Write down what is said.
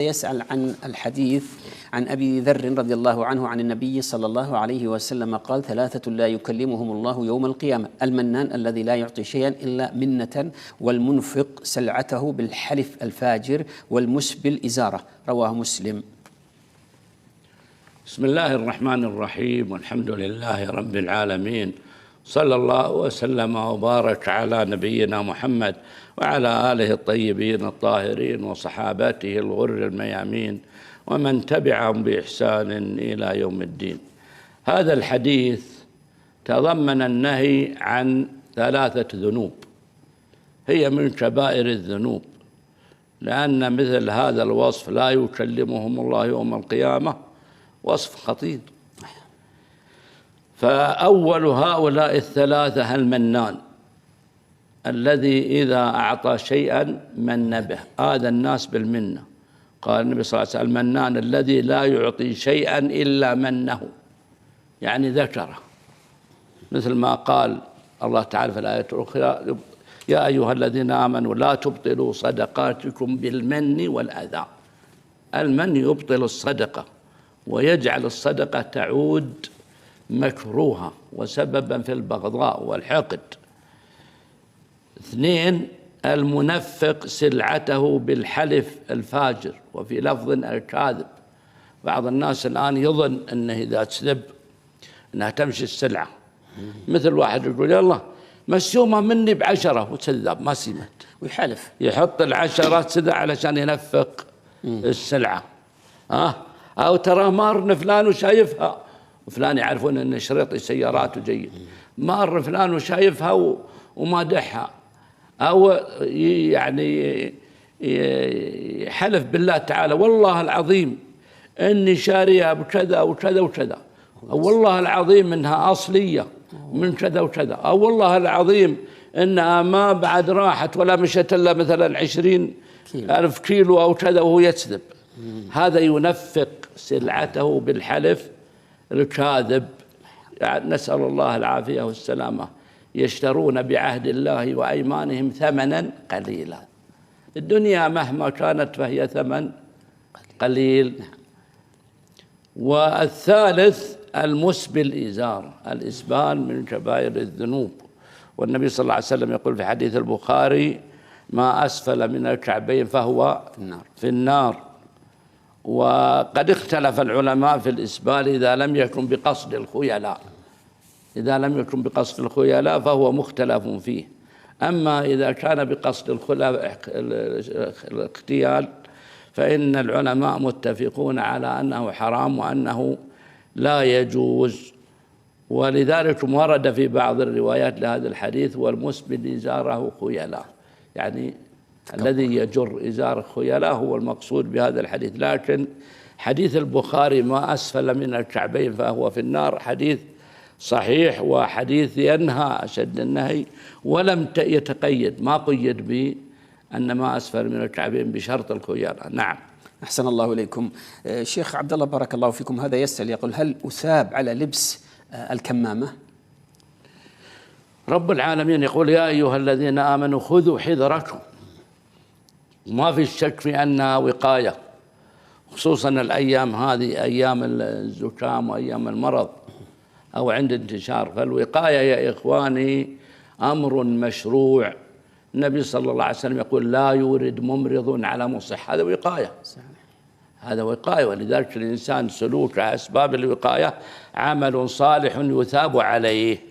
يسأل عن الحديث عن أبي ذر رضي الله عنه عن النبي صلى الله عليه وسلم قال: ثلاثة لا يكلمهم الله يوم القيامة: المنان الذي لا يعطي شيئا إلا منة، والمنفق سلعته بالحلف الفاجر، والمسبل إزارة. رواه مسلم. بسم الله الرحمن الرحيم، والحمد لله رب العالمين، صلى الله وسلم وبارك على نبينا محمد وعلى آله الطيبين الطاهرين وصحابته الغر الميامين ومن تبعهم بإحسان إلى يوم الدين. هذا الحديث تضمن النهي عن ثلاثة ذنوب هي من كبائر الذنوب، لأن مثل هذا الوصف لا يكلمهم الله يوم القيامة وصف خطير. فأول هؤلاء الثلاثة المنان الذي إذا أعطى شيئا من به، آذى الناس بالمنة. قال النبي صلى الله عليه وسلم: المنان الذي لا يعطي شيئا إلا منه، يعني ذكره، مثل ما قال الله تعالى في الآية الأخرى: يا أيها الذين آمنوا لا تبطلوا صدقاتكم بالمن والأذى. المن يبطل الصدقة ويجعل الصدقة تعود مكروهة وسببا في البغضاء والحقد. 2: المنفق سلعته بالحلف الفاجر، وفي لفظ الكاذب. بعض الناس الآن يظن أنه إذا تسلب أنها تمشي السلعة، مثل واحد يقول: يلا مسيومة مني ب10، وكذاب ما سيمت، ويحلف يحط 10 كذا علشان ينفق السلعة. أو ترى مار فلان وشايفها، وفلان يعرفون أن شريط سياراته جيد، مار فلان وشايفها ومادحها، أو يعني حلف بالله تعالى: والله العظيم إني شاريها بكذا وكذا وكذا، أو والله العظيم إنها أصلية من كذا وكذا، أو والله العظيم إنها ما بعد راحت ولا مشت إلا مثلا 20,000 كيلو أو كذا، وهو يكذب. هذا ينفق سلعته بالحلف الكاذب. يعني نسأل الله العافية والسلامة. يشترون بعهد الله وأيمانهم ثمنا قليلا. الدنيا مهما كانت فهي ثمن قليل. والثالث المسبل إزار. الإسبال من كبائر الذنوب، والنبي صلى الله عليه وسلم يقول في حديث البخاري: ما أسفل من الكعبين فهو في النار. وقد اختلف العلماء في الإسبال إذا لم يكن بقصد الخيلاء. إذا لم يكن بقصد الخيلاء فهو مختلف فيه. أما إذا كان بقصد الاغتيال فإن العلماء متفقون على أنه حرام وأنه لا يجوز. ولذلك ورد في بعض الروايات لهذا الحديث: والمسبل إزاره خيلاء، يعني الذي يجر إزار خيلاء هو المقصود بهذا الحديث. لكن حديث البخاري: ما أسفل من الكعبين فهو في النار، حديث صحيح، وحديث ينهى أشد النهي، ولم يتقيد، ما قيد بأن ما أسفل من الكعبين بشرط الخيلاء. نعم. أحسن الله إليكم. شيخ عبد الله بارك الله فيكم، هذا يسأل يقول: هل أثاب على لبس الكمامة؟ رب العالمين يقول: يا أيها الذين آمنوا خذوا حذركم. ما في شك في أنها وقاية، خصوصا الأيام هذه، أيام الزكام وأيام المرض أو عند انتشار. فالوقاية يا إخواني أمر مشروع. النبي صلى الله عليه وسلم يقول: لا يورد ممرض على مصح. هذا وقاية، هذا وقاية. ولذلك الإنسان سلوك أسباب الوقاية عمل صالح يثاب عليه.